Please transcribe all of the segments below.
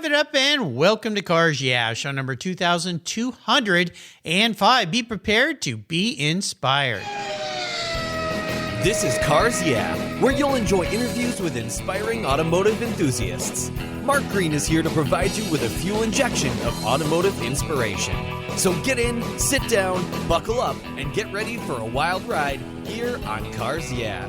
Rev it up and welcome to Cars Yeah, show number 2205. Be prepared to be inspired. This is Cars Yeah, where you'll enjoy interviews with inspiring automotive enthusiasts. Mark Green is here to provide you with a fuel injection of automotive inspiration. So get in, sit down, buckle up, and get ready for a wild ride here on Cars Yeah.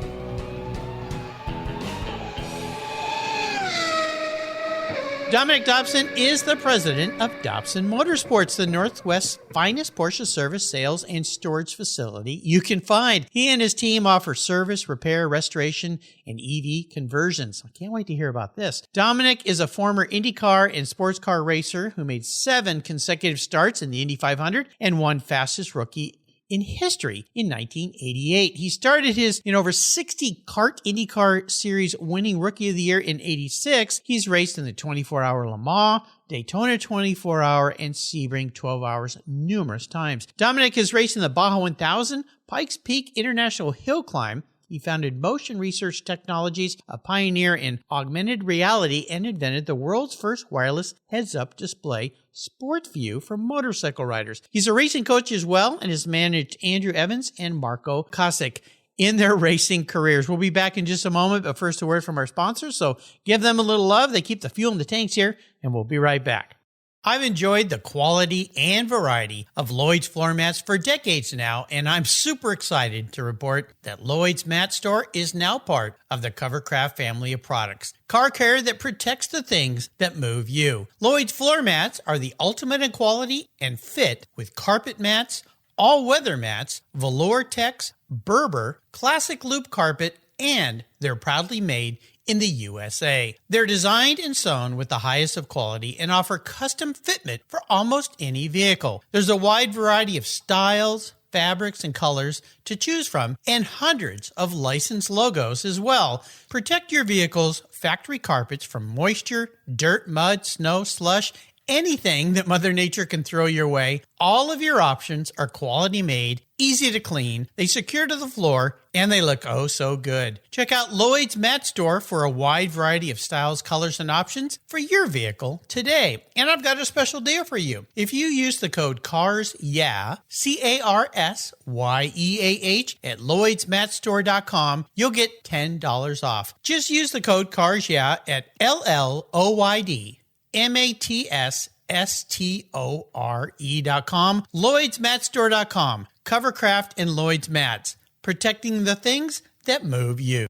Dominic Dobson is the president of Dobson Motorsports, the Northwest's finest Porsche service, sales, and storage facility you can find. He and his team offer service, repair, restoration, and EV conversions. I can't wait to hear about this. Dominic is a former IndyCar and sports car racer who made 7 consecutive starts in the Indy 500 and won fastest rookie in history in 1988. He started his over 60 kart IndyCar series winning Rookie of the Year in 86. He's raced in the 24-hour Le Mans, Daytona 24-hour, and Sebring 12 hours numerous times. Dominic has raced in the Baja 1000, Pikes Peak International Hillclimb. He founded Motion Research Technologies, a pioneer in augmented reality, and invented the world's first wireless heads-up display, SportVue, for motorcycle riders. He's a racing coach as well and has managed Andrew Evans and Marco Kosick in their racing careers. We'll be back in just a moment, but first a word from our sponsors, so give them a little love. They keep the fuel in the tanks here, and we'll be right back. I've enjoyed the quality and variety of Lloyd's floor mats for decades now, and I'm super excited to report that Lloyd's Mat Store is now part of the Covercraft family of products. Car care that protects the things that move you. Lloyd's floor mats are the ultimate in quality and fit with carpet mats, all-weather mats, velour tex, Berber, classic loop carpet, and they're proudly made in the USA. They're designed and sewn with the highest of quality and offer custom fitment for almost any vehicle. There's a wide variety of styles, fabrics, and colors to choose from, and hundreds of licensed logos as well. Protect your vehicle's factory carpets from moisture, dirt, mud, snow, slush, anything that Mother Nature can throw your way. All of your options are quality made, easy to clean, they secure to the floor, and they look oh so good. Check out Lloyd's Mat Store for a wide variety of styles, colors, and options for your vehicle today. And I've got a special deal for you. If you use the code CARSYEAH, CARSYEAH at LloydsMatStore.com, you'll get $10 off. Just use the code CARSYEAH at LLOYDMATSSTORE.com, LloydsMatStore.com, Covercraft and Lloyd's Mats, protecting the things that move you.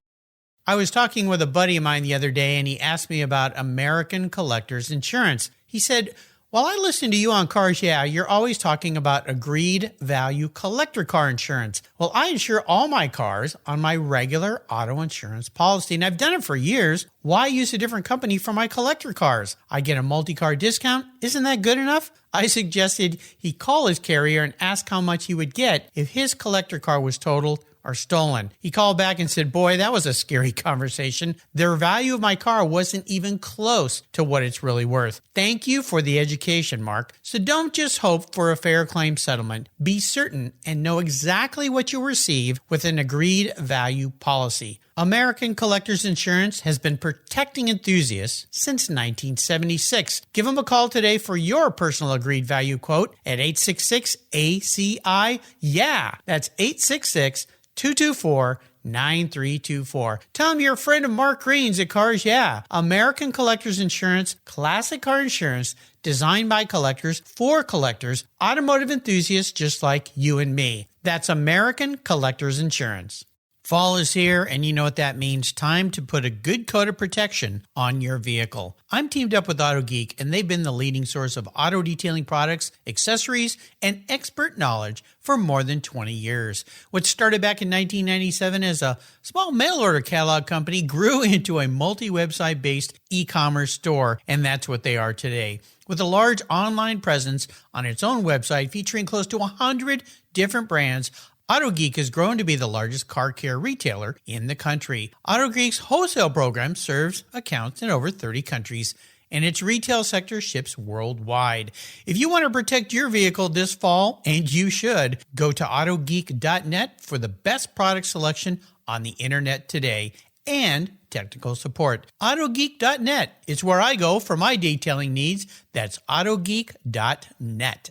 I was talking with a buddy of mine the other day, and he asked me about American Collectors Insurance. He said, "While I listen to you on Cars Yeah, you're always talking about agreed value collector car insurance." Well, I insure all my cars on my regular auto insurance policy, and I've done it for years. Why use a different company for my collector cars? I get a multi-car discount. Isn't that good enough? I suggested he call his carrier and ask how much he would get if his collector car was totaled or stolen. He called back and said, "Boy, that was a scary conversation. The value of my car wasn't even close to what it's really worth." Thank you for the education, Mark. So don't just hope for a fair claim settlement. Be certain and know exactly what you'll receive with an agreed value policy. American Collectors Insurance has been protecting enthusiasts since 1976. Give them a call today for your personal agreed value quote at 866-ACI-YEAH. That's 866-224-9324. Tell them you're a friend of Mark Green's at Cars Yeah. American Collectors Insurance, classic car insurance, designed by collectors for collectors, automotive enthusiasts just like you and me. That's American Collectors Insurance. Fall is here, and you know what that means. Time to put a good coat of protection on your vehicle. I'm teamed up with AutoGeek, and they've been the leading source of auto detailing products, accessories, and expert knowledge for more than 20 years. What started back in 1997 as a small mail-order catalog company grew into a multi-website-based e-commerce store, and that's what they are today. With a large online presence on its own website featuring close to 100 different brands, AutoGeek has grown to be the largest car care retailer in the country. AutoGeek's wholesale program serves accounts in over 30 countries, and its retail sector ships worldwide. If you want to protect your vehicle this fall, and you should, go to autogeek.net for the best product selection on the internet today and technical support. AutoGeek.net is where I go for my detailing needs. That's AutoGeek.net.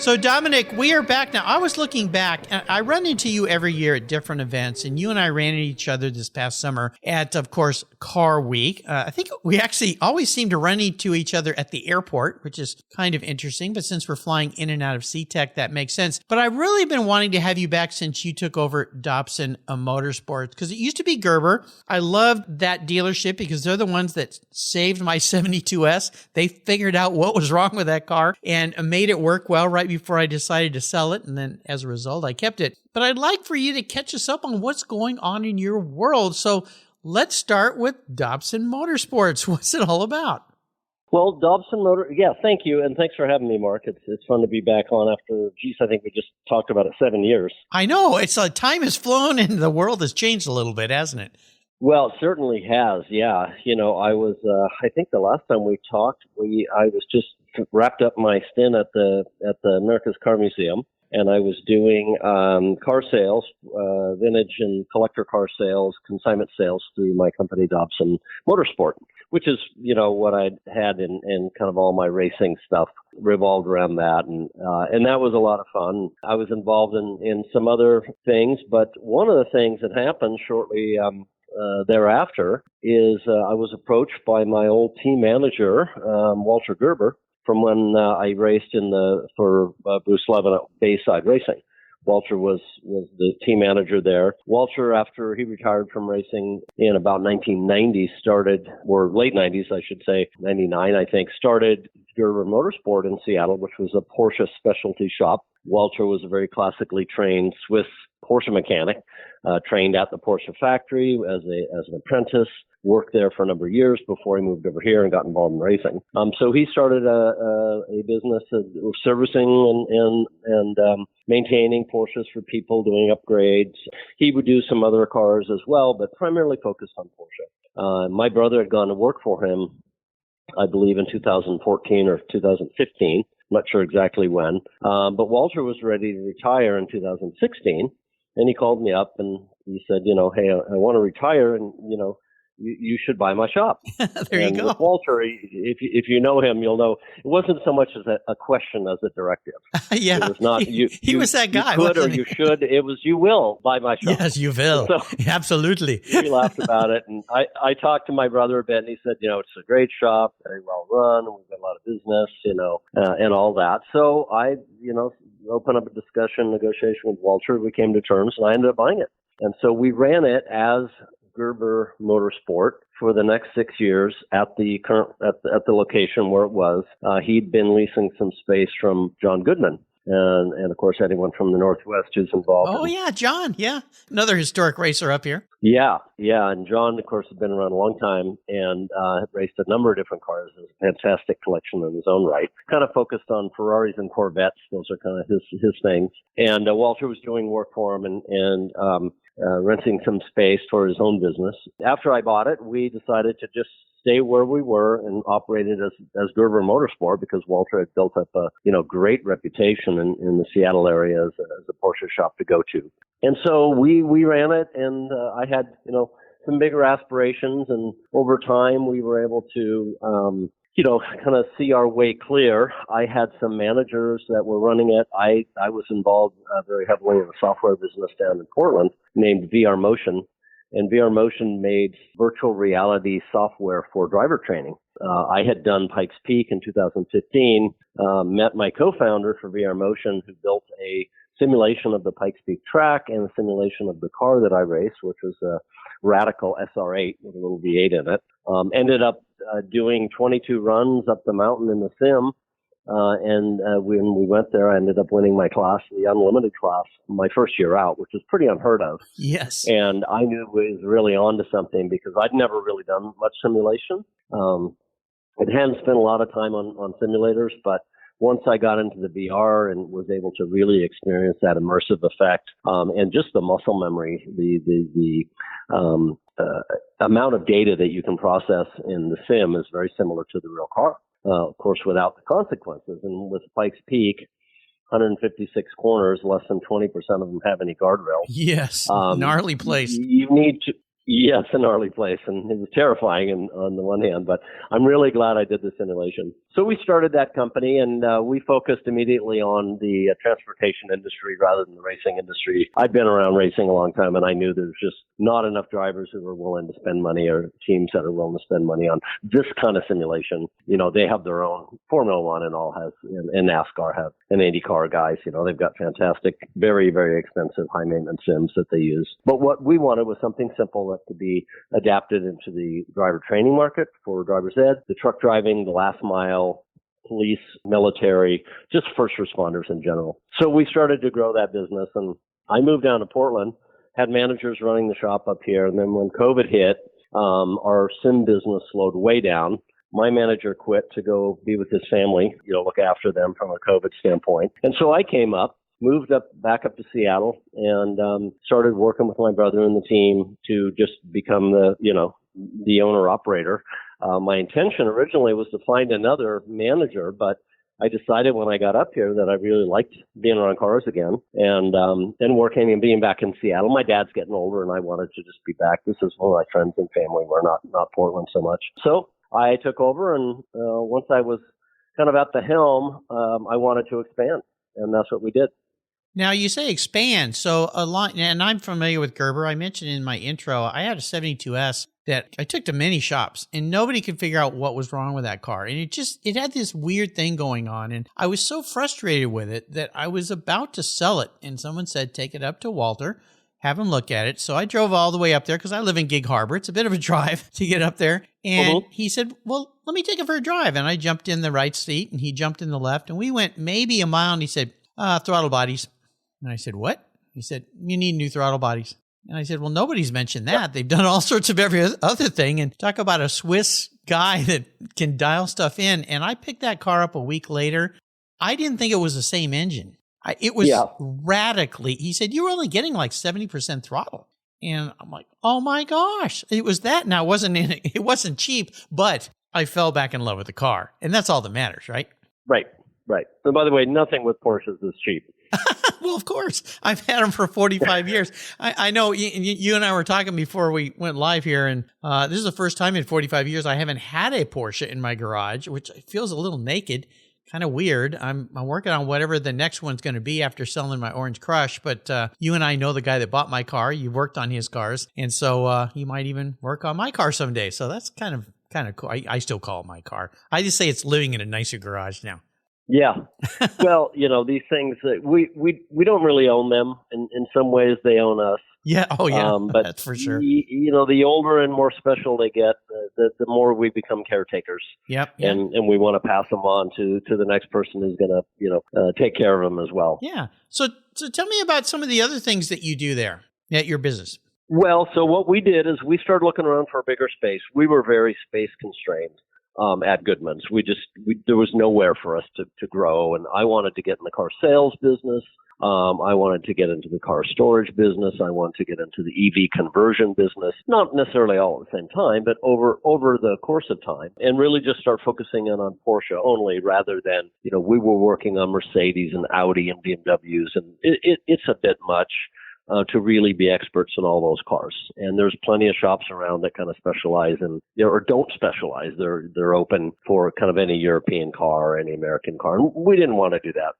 So, Dominic, we are back now. I was looking back, and I run into you every year at different events, and you and I ran into each other this past summer at, of course, Car Week. I think we actually always seem to run into each other at the airport, which is kind of interesting, but since we're flying in and out of SeaTac, that makes sense. But I've really been wanting to have you back since you took over Dobson Motorsports, because it used to be Gerber. I loved that dealership because they're the ones that saved my 72S. They figured out what was wrong with that car and made it work well right before I decided to sell it, and then as a result, I kept it. But I'd like for you to catch us up on what's going on in your world. So let's start with Dobson Motorsports. What's it all about? Well, thank you, and thanks for having me, Mark. It's fun to be back on after, I think we just talked about it 7 years. I know. It's time has flown and the world has changed a little bit, hasn't it? Well, it certainly has, yeah. I think the last time we talked, I was just wrapped up my stint at the America's Car Museum, and I was doing car sales, vintage and collector car sales, consignment sales through my company, Dobson Motorsport, which is, what I had in kind of all my racing stuff revolved around that. And that was a lot of fun. I was involved in some other things, but one of the things that happened shortly thereafter is I was approached by my old team manager, Walter Gerber, from when I raced for Bruce Levin at Bayside Racing. Walter was the team manager there. Walter, after he retired from racing in about 1990, late 90s, I should say, 99, I think, started Gerber Motorsport in Seattle, which was a Porsche specialty shop. Walter was a very classically trained Swiss Porsche mechanic, trained at the Porsche factory as an apprentice, worked there for a number of years before he moved over here and got involved in racing. So he started a business of servicing and maintaining Porsches for people, doing upgrades. He would do some other cars as well, but primarily focused on Porsche. My brother had gone to work for him, I believe, in 2014 or 2015. I'm not sure exactly when. But Walter was ready to retire in 2016. And he called me up and he said, hey, I want to retire, and, you should buy my shop. There you go. With Walter, if you know him, you'll know it wasn't so much as a question as a directive. Yeah. It was not, he was that guy. You could or you should. It was, you will buy my shop. Yes, you will. So, absolutely. We laughed about it. And I talked to my brother a bit, and he said, it's a great shop, very well run, and we've got a lot of business, and all that. So I, opened up a negotiation with Walter. We came to terms, and I ended up buying it. And so we ran it as Gerber Motorsport for the next 6 years at the location where it was. He'd been leasing some space from John Goodman. And of course, anyone from the Northwest who's involved. Oh, yeah, John. Yeah. Another historic racer up here. Yeah. And John, of course, has been around a long time and raced a number of different cars. Has a fantastic collection in his own right. Kind of focused on Ferraris and Corvettes. Those are kind of his things. And Walter was doing work for him and renting some space for his own business. After I bought it, we decided to just stay where we were and operate it as Gerber Motorsport, because Walter had built up a great reputation in the Seattle area as a Porsche shop to go to. And so we ran it, and I had some bigger aspirations, and over time we were able to kind of see our way clear. I had some managers that were running it. I was involved very heavily in the software business down in Portland named VR Motion. And VR Motion made virtual reality software for driver training. I had done Pikes Peak in 2015, met my co-founder for VR Motion, who built a simulation of the Pikes Peak track and a simulation of the car that I raced, which was a Radical SR8 with a little V8 in it. Ended up doing 22 runs up the mountain in the sim. And when we went there, I ended up winning my class, the unlimited class, my first year out, which is pretty unheard of. Yes. And I knew it was really on to something because I'd never really done much simulation. I hadn't spent a lot of time on simulators, but once I got into the VR and was able to really experience that immersive effect, and just the muscle memory, the amount of data that you can process in the sim is very similar to the real car. Of course, without the consequences. And with Pikes Peak, 156 corners, less than 20% of them have any guardrails. Yes, gnarly place. You need to. Yes, a gnarly place, and it was terrifying on the one hand, but I'm really glad I did the simulation. So we started that company, and we focused immediately on the transportation industry rather than the racing industry. I'd been around racing a long time, and I knew there's just not enough drivers who were willing to spend money, or teams that are willing to spend money on this kind of simulation. You know, they have their own Formula One and all has, and NASCAR have, and IndyCar guys. You know, they've got fantastic, very, very expensive, high maintenance sims that they use. But what we wanted was something simple that could be adapted into the driver training market for driver's ed, the truck driving, the last mile, police, military, just first responders in general. So we started to grow that business, and I moved down to Portland, had managers running the shop up here, and then when COVID hit, our sim business slowed way down. My manager quit to go be with his family, look after them from a COVID standpoint. And so I came up, moved back up to Seattle, and started working with my brother and the team to just become the owner operator. My intention originally was to find another manager, but I decided when I got up here that I really liked being around cars again, and then working and being back in Seattle. My dad's getting older, and I wanted to just be back. This is one of my friends and family. We're not Portland so much. So I took over, and once I was kind of at the helm, I wanted to expand, and that's what we did. Now, you say expand, so a lot, and I'm familiar with Gerber. I mentioned in my intro, I had a 72S that I took to many shops, and nobody could figure out what was wrong with that car. And it had this weird thing going on, and I was so frustrated with it that I was about to sell it, and someone said, take it up to Walter, have him look at it. So I drove all the way up there because I live in Gig Harbor. It's a bit of a drive to get up there. And he said, well, let me take it for a drive. And I jumped in the right seat, and he jumped in the left, and we went maybe a mile, and he said, throttle bodies. And I said, what? He said, you need new throttle bodies. And I said, well, nobody's mentioned that. Yep. They've done all sorts of every other thing. And talk about a Swiss guy that can dial stuff in. And I picked that car up a week later. I didn't think it was the same engine. It was radically, he said, you were only getting like 70% throttle. And I'm like, oh my gosh, it was that. Now, it wasn't cheap, but I fell back in love with the car. And that's all that matters, right? Right. And by the way, nothing with Porsches is cheap. Well, of course. I've had them for 45 years. I know you and I were talking before we went live here, and this is the first time in 45 years I haven't had a Porsche in my garage, which feels a little naked, kind of weird. I'm working on whatever the next one's going to be after selling my Orange Crush, but you and I know the guy that bought my car. You worked on his cars, and so you might even work on my car someday. So that's kind of cool. I still call it my car. I just say it's living in a nicer garage now. Yeah. Well, these things, we don't really own them. In some ways, they own us. Yeah. Oh, yeah. But that's for sure. The older and more special they get, the more we become caretakers. Yep. And we want to pass them on to the next person who's going to, take care of them as well. Yeah. So tell me about some of the other things that you do there at your business. Well, so what we did is we started looking around for a bigger space. We were very space constrained. At Goodman's. There was nowhere for us to grow, and I wanted to get in the car sales business. I wanted to get into the car storage business. I wanted to get into the EV conversion business, not necessarily all at the same time, but over the course of time, and really just start focusing in on Porsche only rather than, we were working on Mercedes and Audi and BMWs, and it's a bit much. To really be experts in all those cars. And there's plenty of shops around that kind of specialize in, or don't specialize. They're open for kind of any European car or any American car. And we didn't want to do that.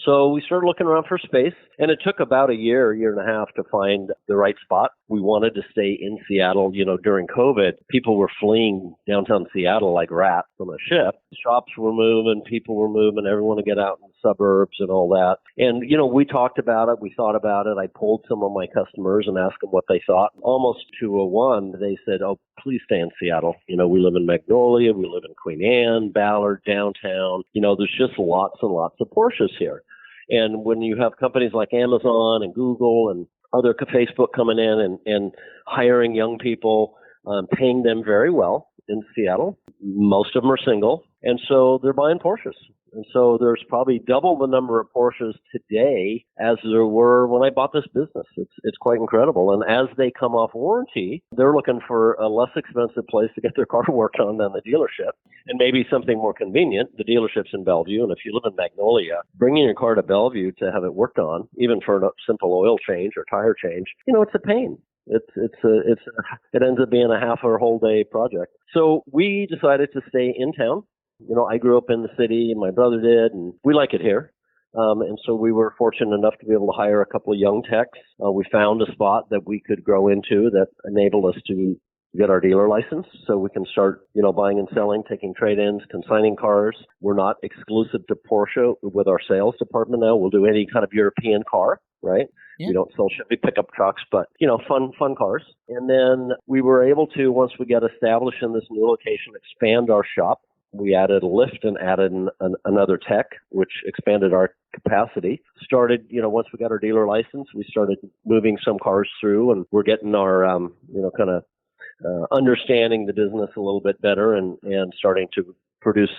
So we started looking around for space, and it took about a year and a half to find the right spot. We wanted to stay in Seattle. During COVID, people were fleeing downtown Seattle like rats from a ship. Shops were moving, people were moving, everyone to get out in the suburbs and all that. And, we talked about it, we thought about it. I polled some of my customers and asked them what they thought. Almost to a one, they said, oh, please stay in Seattle. We live in Magnolia, we live in Queen Anne, Ballard, downtown. There's just lots and lots of Porsches here. And when you have companies like Amazon and Google and other Facebook coming in and hiring young people, paying them very well in Seattle. Most of them are single, and so they're buying Porsches. And so there's probably double the number of Porsches today as there were when I bought this business. It's quite incredible. And as they come off warranty, they're looking for a less expensive place to get their car worked on than the dealership, and maybe something more convenient. The dealership's in Bellevue, and if you live in Magnolia, bringing your car to Bellevue to have it worked on, even for a simple oil change or tire change, it's a pain. It ends up being a half or whole day project. So we decided to stay in town. I grew up in the city, and my brother did, and we like it here. And so we were fortunate enough to be able to hire a couple of young techs. We found a spot that we could grow into that enabled us to get our dealer license so we can start, buying and selling, taking trade-ins, consigning cars. We're not exclusive to Porsche with our sales department now. We'll do any kind of European car, right? Yeah. We don't sell Chevy pickup trucks, but, fun cars. And then we were able to, once we got established in this new location, expand our shop. We added a lift and added another tech, which expanded our capacity. Once we got our dealer license, we started moving some cars through, and we're getting our, understanding the business a little bit better and starting to produce,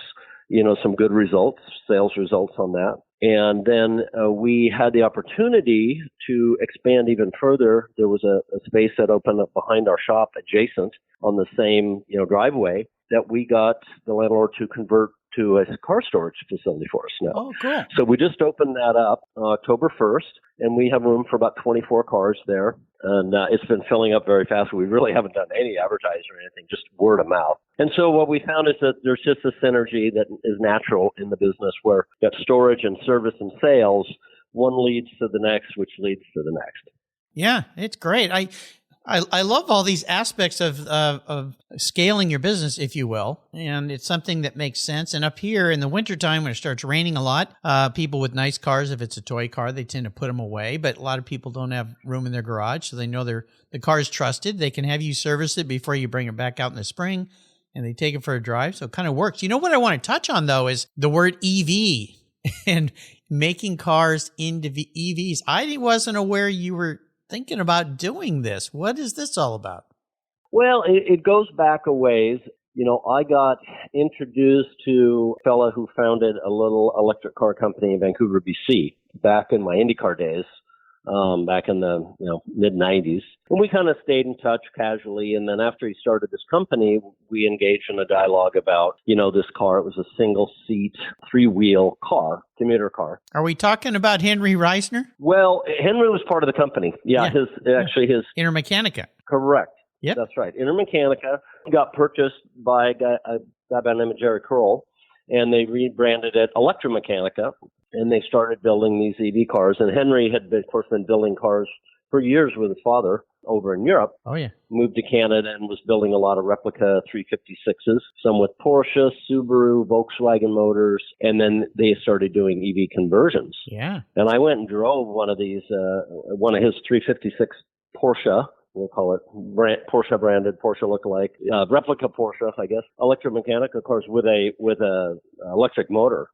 some good results, sales results on that. And then we had the opportunity to expand even further. There was a space that opened up behind our shop adjacent on the same, driveway that we got the landlord to convert to a car storage facility for us now. Oh, cool. So we just opened that up October 1st, and we have room for about 24 cars there. And it's been filling up very fast. We really haven't done any advertising or anything, just word of mouth. And so what we found is that there's just a synergy that is natural in the business where that storage and service and sales, one leads to the next, which leads to the next. Yeah, it's great. I love all these aspects of scaling your business, if you will, and it's something that makes sense. And up here in the wintertime, when it starts raining a lot, people with nice cars, if it's a toy car, they tend to put them away. But a lot of people don't have room in their garage, so they know the car is trusted. They can have you service it before you bring it back out in the spring, and they take it for a drive. So it kind of works. What I want to touch on, though, is the word EV and making cars into EVs. I wasn't aware you were thinking about doing this. What is this all about? Well, it goes back a ways. I got introduced to a fella who founded a little electric car company in Vancouver, BC, back in my IndyCar days, back in the mid-90s. And we kind of stayed in touch casually. And then after he started this company, we engaged in a dialogue about, this car. It was a single-seat, three-wheel car, commuter car. Are we talking about Henry Reisner? Well, Henry was part of the company. Yeah. His Intermechanica. Correct. Yep. That's right. Intermechanica got purchased by a guy by the name of Jerry Kroll, and they rebranded it Electromechanica, and they started building these EV cars. And Henry had, of course, been building cars for years with his father over in Europe. Oh, yeah. Moved to Canada and was building a lot of replica 356s, some with Porsche, Subaru, Volkswagen Motors, and then they started doing EV conversions. Yeah. And I went and drove one of his 356 Porsche. We'll call it Porsche branded, Porsche lookalike, replica Porsche, I guess. Electromechanica, of course, with a electric motor,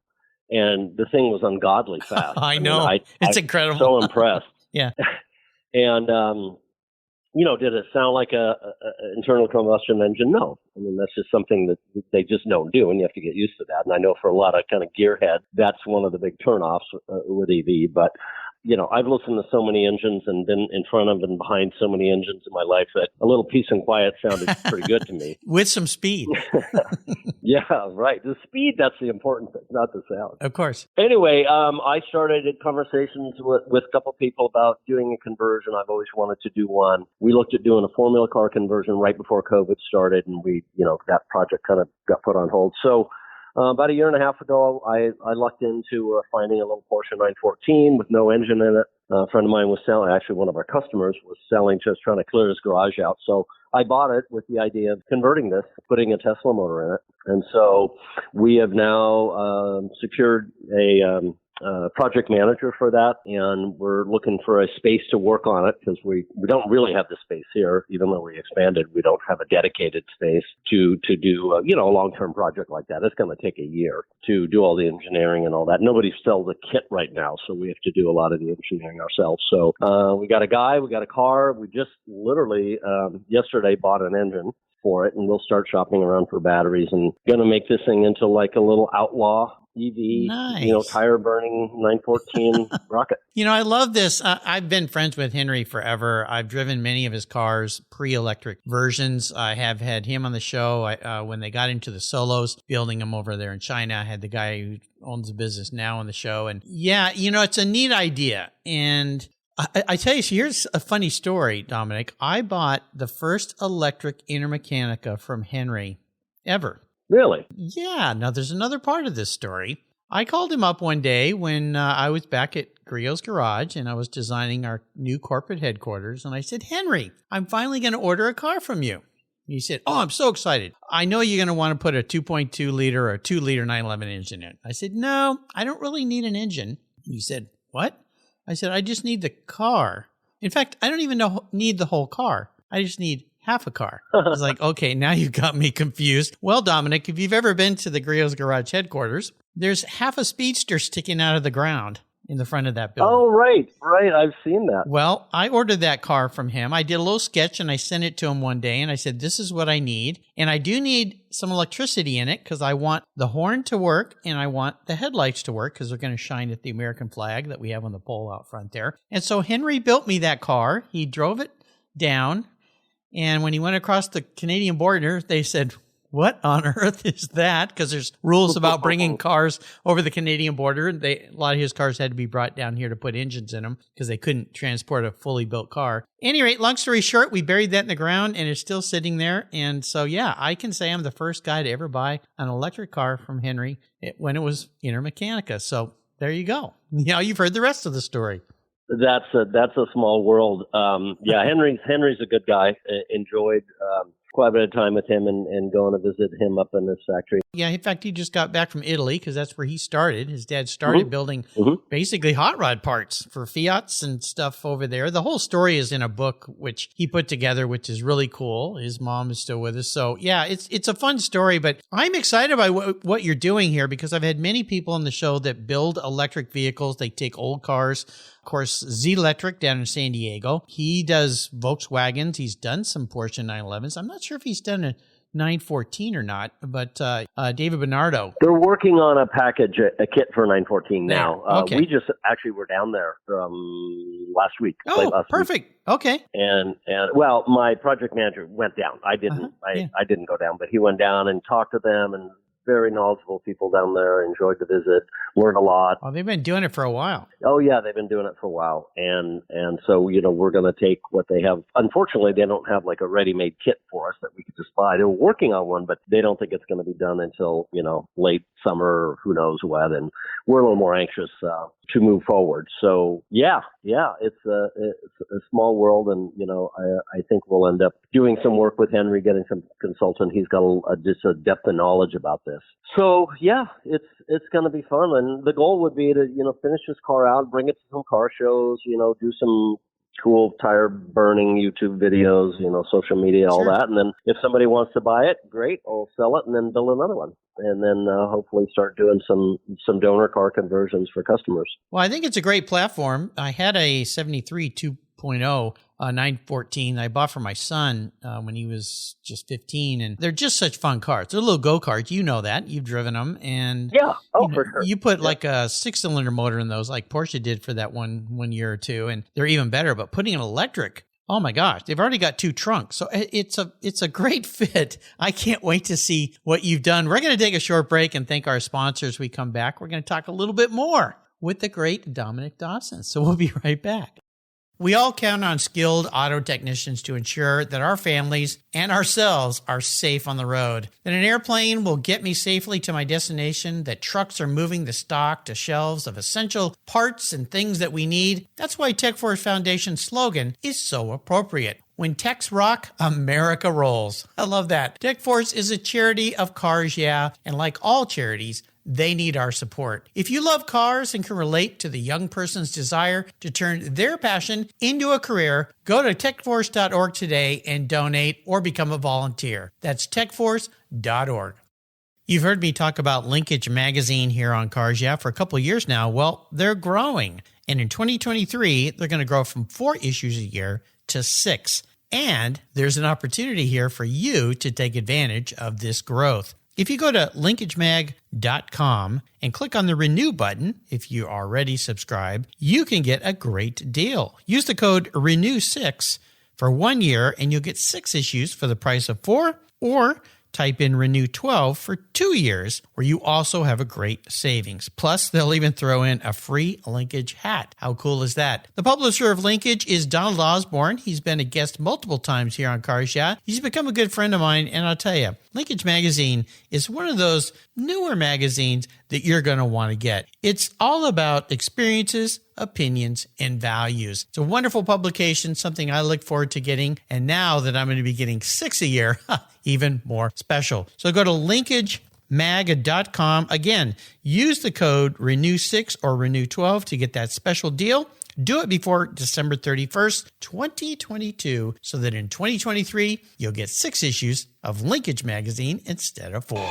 and the thing was ungodly fast. I know, it's incredible. So impressed. Yeah. And did it sound like a internal combustion engine? No. I mean, that's just something that they just don't do, and you have to get used to that. And I know for a lot of kind of gearhead, that's one of the big turnoffs with EV, but. I've listened to so many engines and been in front of and behind so many engines in my life that a little peace and quiet sounded pretty good to me. With some speed. Yeah, right. The speed, that's the important thing, not the sound. Of course. Anyway, I started conversations with a couple of people about doing a conversion. I've always wanted to do one. We looked at doing a Formula car conversion right before COVID started, and that project kind of got put on hold. So about a year and a half ago, I lucked into finding a little Porsche 914 with no engine in it. A friend of mine was selling, actually one of our customers was selling, just trying to clear his garage out. So I bought it with the idea of converting this, putting a Tesla motor in it. And so we have now secured a project manager for that, and we're looking for a space to work on it because we don't really have the space here. Even though we expanded, we don't have a dedicated space to do a long-term project like that. It's going to take a year to do all the engineering and all that. Nobody sells a kit right now, so we have to do a lot of the engineering ourselves. So we got a guy, we got a car. We just literally yesterday bought an engine. for it, and we'll start shopping around for batteries and going to make this thing into like a little outlaw EV, nice. Tire burning 914 rocket. I love this. I've been friends with Henry forever. I've driven many of his cars, pre-electric versions. I have had him on the show when they got into the Solos, building them over there in China. I had the guy who owns the business now on the show. And yeah, it's a neat idea. And I tell you, here's a funny story, Dominic. I bought the first electric Intermechanica from Henry ever. Really? Yeah. Now, there's another part of this story. I called him up one day when I was back at Griot's Garage and I was designing our new corporate headquarters. And I said, Henry, I'm finally going to order a car from you. And he said, oh, I'm so excited. I know you're going to want to put a 2.2 liter or a 2 liter 911 engine in. I said, no, I don't really need an engine. He said, what? I said, I just need the car. In fact, I don't even need the whole car. I just need half a car. I was like, okay, now you've got me confused. Well, Dominic, if you've ever been to the Griot's Garage headquarters, there's half a Speedster sticking out of the ground in the front of that building. Oh, right. I've seen that. Well, I ordered that car from him. I did a little sketch and I sent it to him one day and I said, this is what I need. And I do need some electricity in it because I want the horn to work and I want the headlights to work because they're going to shine at the American flag that we have on the pole out front there. And so Henry built me that car. He drove it down. And when he went across the Canadian border, they said, what on earth is that? Because there's rules about bringing cars over the Canadian border. A lot of his cars had to be brought down here to put engines in them because they couldn't transport a fully built car. At any rate, long story short, we buried that in the ground and it's still sitting there. And so, yeah, I can say I'm the first guy to ever buy an electric car from Henry when it was Intermechanica. So there you go. You've heard the rest of the story. That's a small world. Yeah, Henry's a good guy. Enjoyed quite a bit of time with him and going to visit him up in this factory. Yeah, in fact, he just got back from Italy because that's where he started. His dad started building basically hot rod parts for Fiats and stuff over there. The whole story is in a book which he put together, which is really cool. His mom is still with us. So, yeah, it's a fun story, but I'm excited by what you're doing here because I've had many people on the show that build electric vehicles. They take old cars. Of course, Z-Electric down in San Diego. He does Volkswagens. He's done some Porsche 911s. I'm not sure if he's done a 914 or not, but David Bernardo. They're working on a kit for 914 now. Okay. We just actually were down there last week. Oh, perfect. Week. Okay. And well, my project manager went down. I didn't. I didn't go down, but he went down and talked to them and. Very knowledgeable people down there. Enjoyed the visit. Learned a lot. Oh, they've been doing it for a while. Oh yeah, they've been doing it for a while, and so we're going to take what they have. Unfortunately, they don't have like a ready-made kit for us that we could just buy. They're working on one, but they don't think it's going to be done until late summer or who knows when. And we're a little more anxious to move forward. So yeah, it's a small world, and I think we'll end up doing some work with Henry, getting some consultant. He's got just a depth of knowledge about this. So yeah, it's going to be fun, and the goal would be to finish this car out, bring it to some car shows, do some cool tire burning YouTube videos, social media, all that. And then if somebody wants to buy it, great, I'll sell it and then build another one. And then hopefully start doing some donor car conversions for customers. Well, I think it's a great platform. I had a 73 2.0 914 I bought for my son when he was just 15. And they're just such fun cars. They're little go-karts. You know that. You've driven them. And yeah, for sure. You put like a 6-cylinder motor in those like Porsche did for that one year or two. And they're even better. But putting an electric, oh my gosh, they've already got 2 trunks. So it's a great fit. I can't wait to see what you've done. We're going to take a short break and thank our sponsors. We come back. We're going to talk a little bit more with the great Dominic Dobson. So we'll be right back. We all count on skilled auto technicians to ensure that our families and ourselves are safe on the road. That an airplane will get me safely to my destination, that trucks are moving the stock to shelves of essential parts and things that we need. That's why TechForce Foundation's slogan is so appropriate. When techs rock, America rolls. I love that. TechForce is a charity of cars, yeah, and like all charities, they need our support. If you love cars and can relate to the young person's desire to turn their passion into a career, go to techforce.org today and donate or become a volunteer. That's techforce.org. You've heard me talk about Linkage Magazine here on Cars Yeah for a couple of years now. Well, they're growing. And in 2023, they're going to grow from 4 issues a year to 6. And there's an opportunity here for you to take advantage of this growth. If you go to linkagemag.com and click on the renew button, if you already subscribed, you can get a great deal. Use the code RENEW6 for 1 year and you'll get 6 issues for the price of 4, or type in Renew 12 for 2 years, where you also have a great savings. Plus, they'll even throw in a free Linkage hat. How cool is that? The publisher of Linkage is Donald Osborne. He's been a guest multiple times here on Cars Yeah. He's become a good friend of mine, and I'll tell you, Linkage Magazine is one of those newer magazines that you're going to want to get. It's all about experiences, opinions, and values. It's a wonderful publication, something I look forward to getting. And now that I'm going to be getting 6 a year, even more special. So go to linkagemag.com. Again, use the code RENEW6 or RENEW12 to get that special deal. Do it before December 31st, 2022, so that in 2023, you'll get 6 issues of Linkage Magazine instead of 4.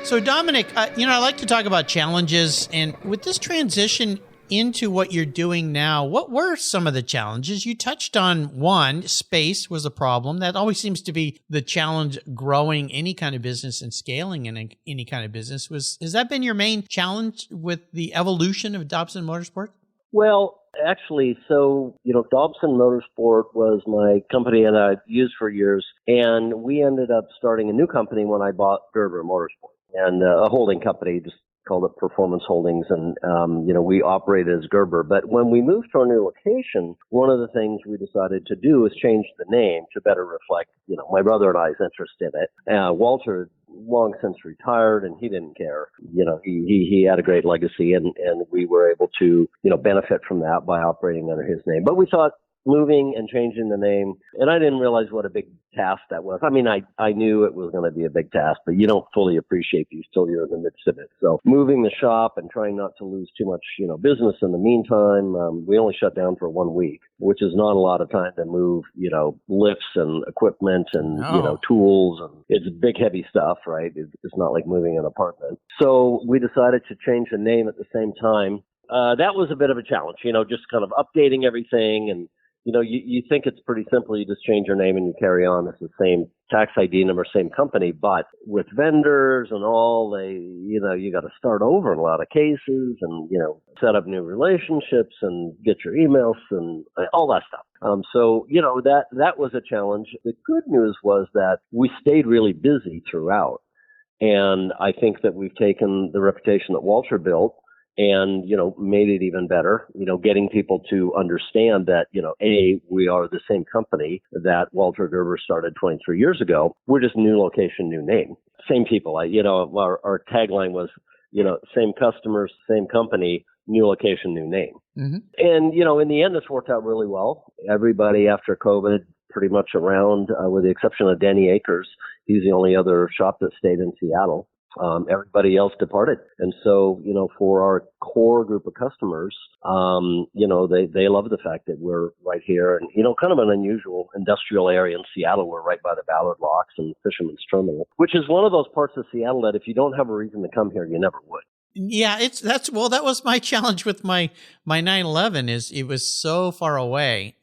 So, Dominic, I like to talk about challenges. And with this transition into what you're doing now, what were some of the challenges? You touched on one, space was a problem. That always seems to be the challenge growing any kind of business and scaling in any kind of business. Has that been your main challenge with the evolution of Dobson Motorsport? Well, actually, Dobson Motorsport was my company that I'd used for years, and we ended up starting a new company when I bought Gerber Motorsport, and a holding company, just called it Performance Holdings, and we operated as Gerber. But when we moved to our new location, one of the things we decided to do is change the name to better reflect, my brother and I's interest in it. Walter long since retired, and he didn't care. He had a great legacy, and we were able to benefit from that by operating under his name. But we thought moving and changing the name, and I didn't realize what a big task that was. I mean, I knew it was going to be a big task, but you don't fully appreciate these till you're in the midst of it. So moving the shop and trying not to lose too much, business in the meantime, we only shut down for 1 week, which is not a lot of time to move, lifts and equipment and, tools. And it's big, heavy stuff, right? It's not like moving an apartment. So we decided to change the name at the same time. That was a bit of a challenge, just kind of updating everything. And you think it's pretty simple. You just change your name and you carry on. It's the same tax ID number, same company. But with vendors and all, you got to start over in a lot of cases and, set up new relationships and get your emails and all that stuff. That was a challenge. The good news was that we stayed really busy throughout. And I think that we've taken the reputation that Walter built and, made it even better, getting people to understand that, we are the same company that Walter Gerber started 23 years ago. We're just new location, new name. Same people. Our tagline was, same customers, same company, new location, new name. Mm-hmm. And, in the end, this worked out really well. Everybody after COVID, pretty much around, with the exception of Danny Akers, he's the only other shop that stayed in Seattle. Everybody else departed. And so, for our core group of customers, they love the fact that we're right here and, kind of an unusual industrial area in Seattle. We're right by the Ballard Locks and Fisherman's Terminal, which is one of those parts of Seattle that if you don't have a reason to come here, you never would. Yeah, that was my challenge with my 911 is it was so far away,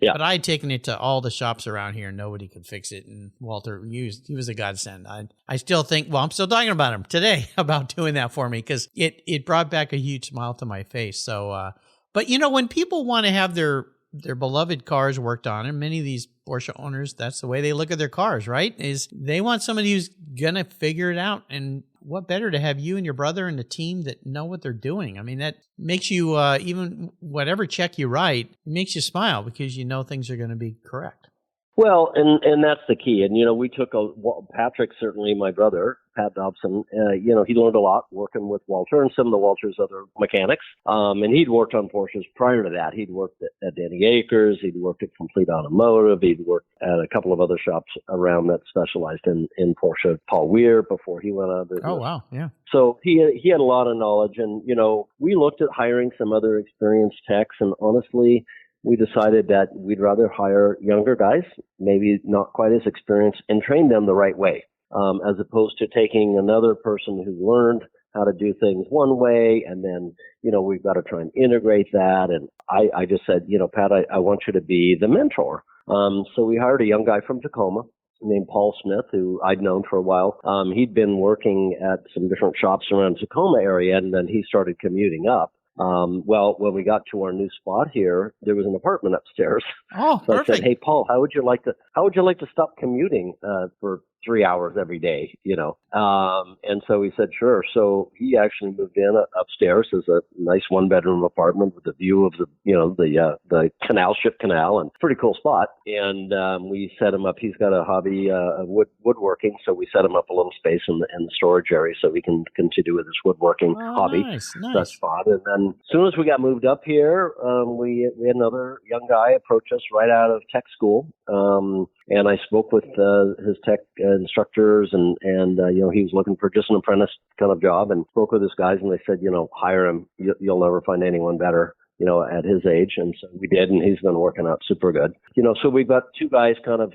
but I had taken it to all the shops around here and nobody could fix it. And Walter he was a godsend. I still think, I'm still talking about him today about doing that for me because it brought back a huge smile to my face. So, but when people want to have their beloved cars worked on, and many of these Porsche owners, that's the way they look at their cars, right? Is they want somebody who's going to figure it out. And what better to have you and your brother and the team that know what they're doing? I mean, that makes you, even whatever check you write, it makes you smile because you know things are going to be correct. Well, and that's the key. And, we took Patrick, certainly my brother, Pat Dobson, he learned a lot working with Walter and some of the Walter's other mechanics. And he'd worked on Porsches prior to that. He'd worked at Danny Akers. He'd worked at Complete Automotive. He'd worked at a couple of other shops around that specialized in Porsche. Paul Weir before he went out of business. Oh, wow. Yeah. So he had a lot of knowledge. And, we looked at hiring some other experienced techs. And honestly, we decided that we'd rather hire younger guys, maybe not quite as experienced, and train them the right way, as opposed to taking another person who learned how to do things one way, and then, we've got to try and integrate that. And I just said, Pat, I want you to be the mentor. So we hired a young guy from Tacoma named Paul Smith, who I'd known for a while. He'd been working at some different shops around the Tacoma area, and then he started commuting up. Well, when we got to our new spot here, there was an apartment upstairs. Oh, so perfect. I said, "Hey, Paul, how would you like to stop commuting for 3 hours every day?" And so he said, "Sure." So he actually moved in upstairs as a nice 1-bedroom apartment with a view of the ship canal, and pretty cool spot. And we set him up. He's got a hobby of woodworking, so we set him up a little space in the storage area so he can continue with his woodworking hobby. Nice. That's fun. And then as soon as we got moved up here, we had another young guy approach us right out of tech school. And I spoke with his tech instructors, and he was looking for just an apprentice kind of job, and spoke with his guys, and they said, hire him. You'll never find anyone better, at his age. And so we did, and he's been working out super good. So we've got two guys kind of,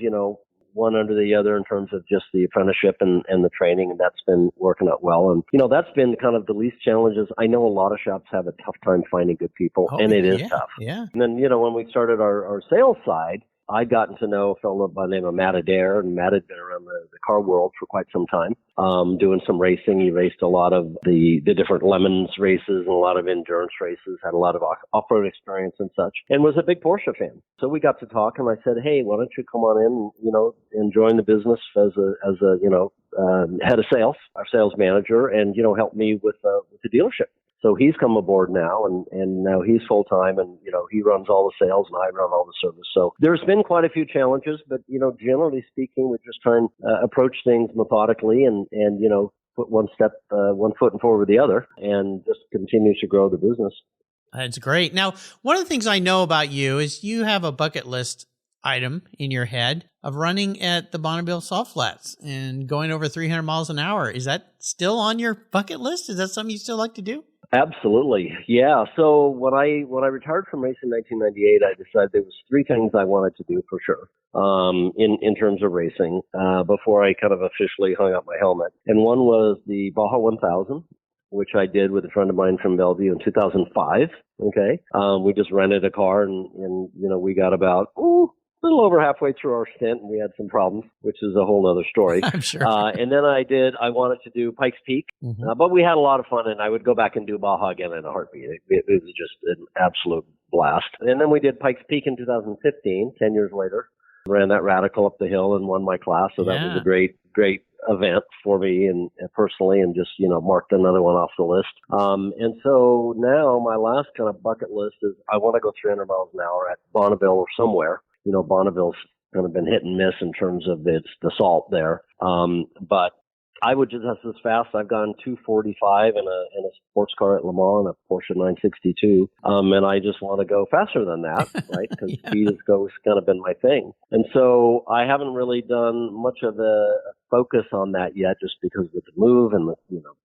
one under the other in terms of just the apprenticeship and the training, and that's been working out well. And, that's been kind of the least challenges. I know a lot of shops have a tough time finding good people, and it is tough. Yeah. And then, when we started our sales side, I'd gotten to know a fellow by the name of Matt Adair, and Matt had been around the car world for quite some time, doing some racing. He raced a lot of the different Lemons races and a lot of endurance races, had a lot of off-road experience and such, and was a big Porsche fan. So we got to talk, and I said, "Hey, why don't you come on in, and join the business as a head of sales, our sales manager, and, help me with the dealership." So he's come aboard now, and now he's full-time, and, he runs all the sales, and I run all the service. So there's been quite a few challenges, but, generally speaking, we're just trying to approach things methodically and put one foot in forward with the other, and just continue to grow the business. That's great. Now, one of the things I know about you is you have a bucket list item in your head of running at the Bonneville Salt Flats and going over 300 miles an hour. Is that still on your bucket list? Is that something you still like to do? Absolutely. Yeah. So when I retired from racing in 1998, I decided there was 3 things I wanted to do for sure, in terms of racing, before I kind of officially hung up my helmet. And one was the Baja 1000, which I did with a friend of mine from Bellevue in 2005. Okay. We just rented a car, and we got about, a little over halfway through our stint, and we had some problems, which is a whole other story. I'm sure. And then I wanted to do Pikes Peak, but we had a lot of fun, and I would go back and do Baja again in a heartbeat. It was just an absolute blast. And then we did Pikes Peak in 2015, 10 years later. Ran that Radical up the hill and won my class, so that was a great event for me and personally, and just, marked another one off the list. And so now my last kind of bucket list is I want to go 300 miles an hour at Bonneville or somewhere. Bonneville's kind of been hit and miss in terms of the salt there. But I would just, that's as fast. I've gone 245 in a sports car at Le Mans, a Porsche 962. And I just want to go faster than that, right? Because speed has kind of been my thing. And so I haven't really done much of a focus on that yet, just because with the move and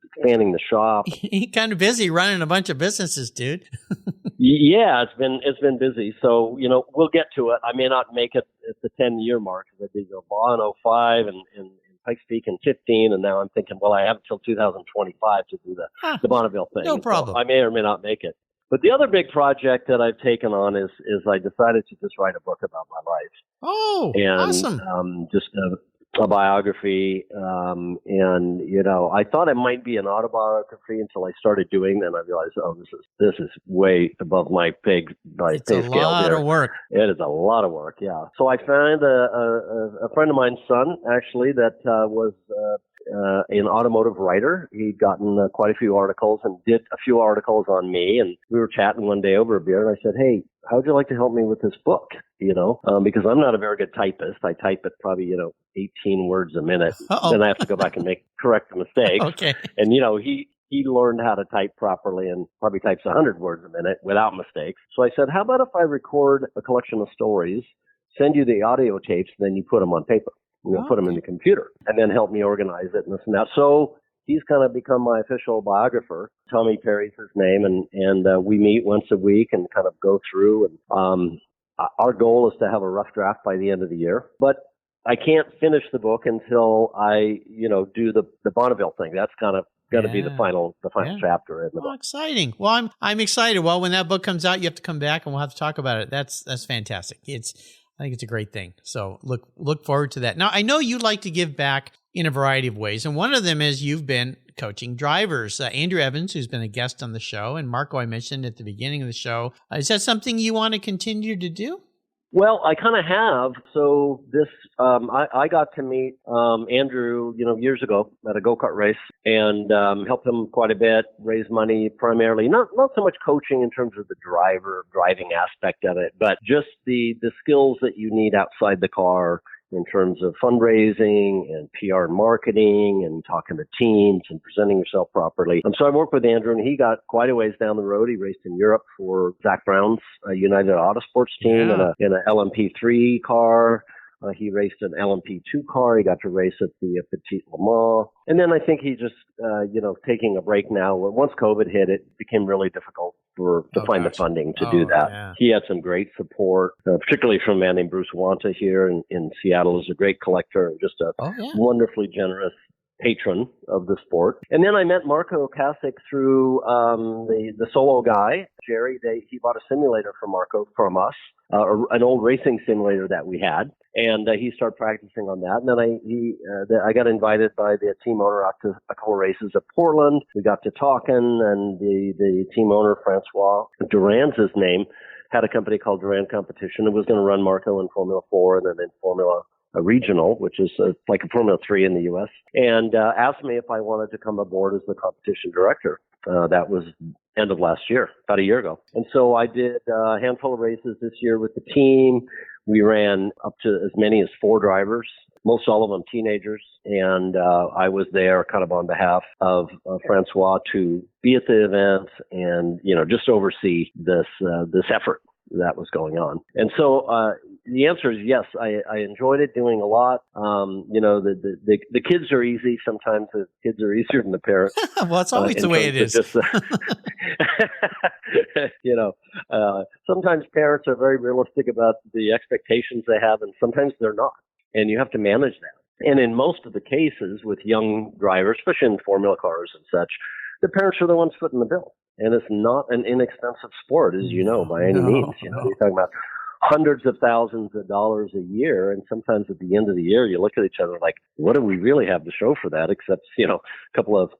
expanding the shop. You're kind of busy running a bunch of businesses, dude. Yeah, it's been busy. So, we'll get to it. I may not make it at the 10-year mark, because I did Baja in 05 and Pikes Peak in 15, and now I'm thinking, well, I have until 2025 to do the Bonneville thing. No problem. So I may or may not make it. But the other big project that I've taken on is I decided to just write a book about my life. Oh, and, awesome. Just a biography. And, I thought it might be an autobiography until I started doing them. I realized, this is way above my pay scale. It's a lot of work. It is a lot of work, yeah. So I found a friend of mine's son, actually, that was an automotive writer. He'd gotten quite a few articles and did a few articles on me. And we were chatting one day over a beer, and I said, "Hey, how would you like to help me with this book?" Because I'm not a very good typist. I type at probably, 18 words a minute. Then I have to go back and correct the mistakes. Okay. And, he learned how to type properly and probably types 100 words a minute without mistakes. So I said, how about if I record a collection of stories, send you the audio tapes, and then you put them on paper? Put them in the computer, and then help me organize it and this and that. So he's kind of become my official biographer. Tommy Perry's his name, and we meet once a week and kind of go through. And our goal is to have a rough draft by the end of the year. But I can't finish the book until I, do the Bonneville thing. That's kind of got to be the final Yeah. chapter in the Oh, book. exciting. Well, I'm excited. Well, when that book comes out, you have to come back and we'll have to talk about it. That's fantastic. I think it's a great thing. So look forward to that. Now, I know you like to give back in a variety of ways, and one of them is you've been coaching drivers. Andrew Evans, who's been a guest on the show, and Marco, I mentioned at the beginning of the show. Is that something you want to continue to do? Well, I kind of have. So this, I got to meet Andrew, years ago at a go-kart race, and helped him quite a bit, raise money primarily. Not so much coaching in terms of the driving aspect of it, but just the skills that you need outside the car in terms of fundraising and PR and marketing and talking to teams and presenting yourself properly. So I worked with Andrew, and he got quite a ways down the road. He raced in Europe for Zach Brown's United Autosports team in an LMP3 car. He raced an LMP2 car. He got to race at the Petit Le Mans. And then I think he just, taking a break now. Once COVID hit, it became really difficult to find the funding to do that. Yeah. He had some great support, particularly from a man named Bruce Wanta here in Seattle. He's a great collector and just a wonderfully generous patron of the sport. And then I met Marco Kasich through the solo guy, Jerry. He bought a simulator for Marco from us, an old racing simulator that we had. And he started practicing on that. And then I got invited by the team owner out to a couple of races at Portland. We got to talking, and the team owner, Francois Duran's his name, had a company called Duran Competition. It was going to run Marco in Formula 4 and then in Formula Regional, which is like a Formula 3 in the U.S., and asked me if I wanted to come aboard as the competition director. That was end of last year, about a year ago. And so I did a handful of races this year with the team. We ran up to as many as 4 drivers, most all of them teenagers. And I was there kind of on behalf of Francois to be at the event and, just oversee this effort that was going on. And so the answer is yes. I enjoyed it, doing a lot. The kids are easy. Sometimes the kids are easier than the parents. Well, it's always the way it is. Sometimes parents are very realistic about the expectations they have, and sometimes they're not. And you have to manage that. And in most of the cases with young drivers, especially in formula cars and such, the parents are the ones footing the bill. And it's not an inexpensive sport, as you know, by any means. You're talking about hundreds of thousands of dollars a year. And sometimes at the end of the year, you look at each other like, what do we really have to show for that? Except, a couple of,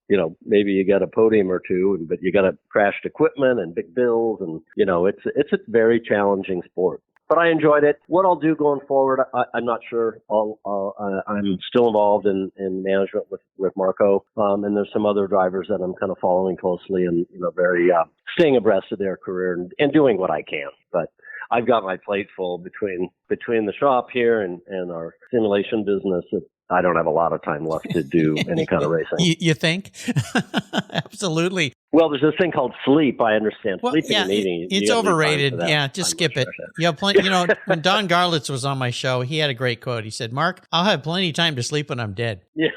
maybe you got a podium or two, but you got crashed equipment and big bills. And, it's a very challenging sport. But I enjoyed it. What I'll do going forward, I'm not sure. I'm still involved in management with Marco, and there's some other drivers that I'm kind of following closely and very staying abreast of their career and doing what I can. But I've got my plate full between the shop here and our simulation business. I don't have a lot of time left to do any kind of racing. You think? Absolutely. Well, there's this thing called sleep. I understand. Sleeping and eating. It's overrated. Yeah, just skip it. You have plenty. When Don Garlitz was on my show, he had a great quote. He said, "Mark, I'll have plenty of time to sleep when I'm dead." Yeah,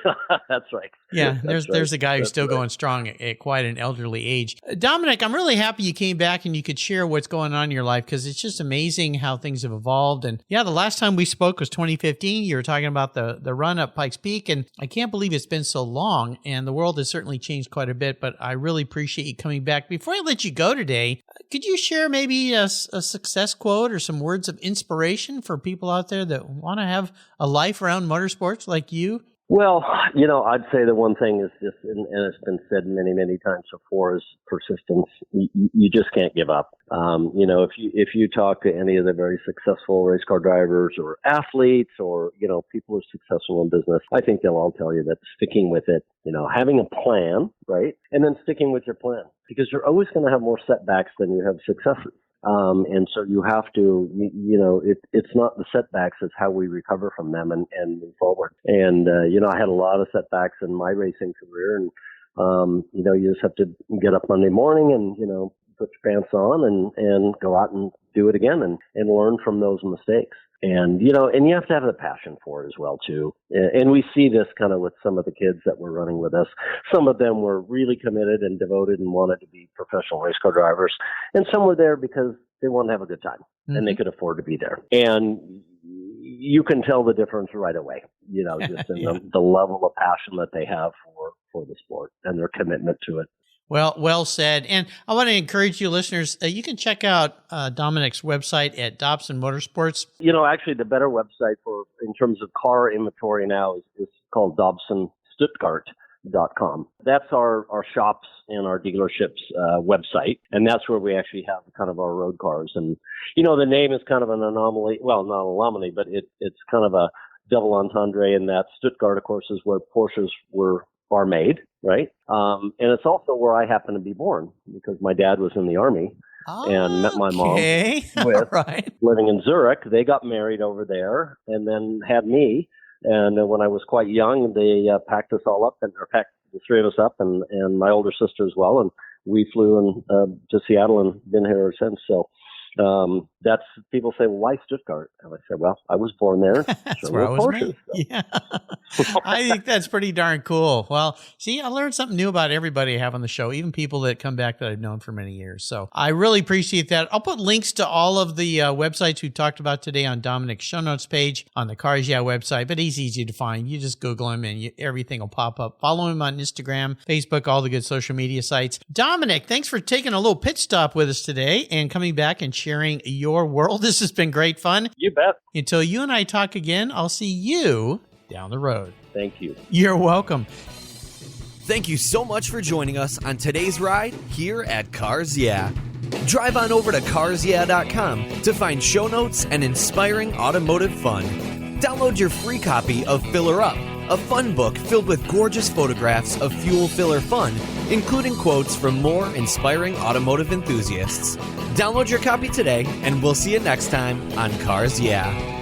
that's right. Yeah, there's a guy who's still going strong at quite an elderly age. Dominic, I'm really happy you came back and you could share what's going on in your life, because it's just amazing how things have evolved. And the last time we spoke was 2015. You were talking about the run up Pikes Peak, and I can't believe it's been so long, and the world has certainly changed quite a bit, but I really appreciate you coming back. Before I let you go today, could you share maybe a success quote or some words of inspiration for people out there that want to have a life around motorsports like you? Well, I'd say the one thing is just, and it's been said many, many times before, is persistence. You just can't give up. If you talk to any of the very successful race car drivers or athletes or, people who are successful in business, I think they'll all tell you that sticking with it, having a plan, right? And then sticking with your plan, because you're always going to have more setbacks than you have successes. And so you have to, it's not the setbacks, it's how we recover from them and move forward. And, I had a lot of setbacks in my racing career, and, you just have to get up Monday morning and, put your pants on and go out and do it again and learn from those mistakes. And, and you have to have the passion for it as well, too. And we see this kind of with some of the kids that were running with us. Some of them were really committed and devoted and wanted to be professional race car drivers. And some were there because they wanted to have a good time and they could afford to be there. And you can tell the difference right away, just in the level of passion that they have for the sport and their commitment to it. Well said. And I want to encourage you listeners, you can check out Dominic's website at Dobson Motorsports. Actually, the better website in terms of car inventory now is called DobsonStuttgart.com. That's our shops and our dealerships website, and that's where we actually have kind of our road cars. And, the name is kind of an anomaly. Well, not an anomaly, but it's kind of a double entendre in that Stuttgart, of course, is where Porsches are made, right? And it's also where I happen to be born because my dad was in the Army and met my mom with living in Zurich. They got married over there and then had me. And when I was quite young, they packed us all up or packed the three of us up and my older sister as well. And we flew to Seattle and been here ever since. So that's people say, well, why Stuttgart? And I said, well, I was born there. That's where I was made. Yeah. I think that's pretty darn cool. Well, see, I learned something new about everybody I have on the show, even people that come back that I've known for many years. So I really appreciate that. I'll put links to all of the websites we talked about today on Dominic's show notes page on the Cars Yeah website, but he's easy to find. You just Google him and everything will pop up. Follow him on Instagram, Facebook, all the good social media sites. Dominic, thanks for taking a little pit stop with us today and coming back and sharing your world. This has been great fun. You bet. Until you and I talk again, I'll see you down the road. Thank you. You're welcome. Thank you so much for joining us on today's ride here at Cars Yeah. Drive on over to carsyeah.com to find show notes and inspiring automotive fun. Download your free copy of Filler Up, a fun book filled with gorgeous photographs of fuel filler fun, including quotes from more inspiring automotive enthusiasts. Download your copy today, and we'll see you next time on Cars Yeah.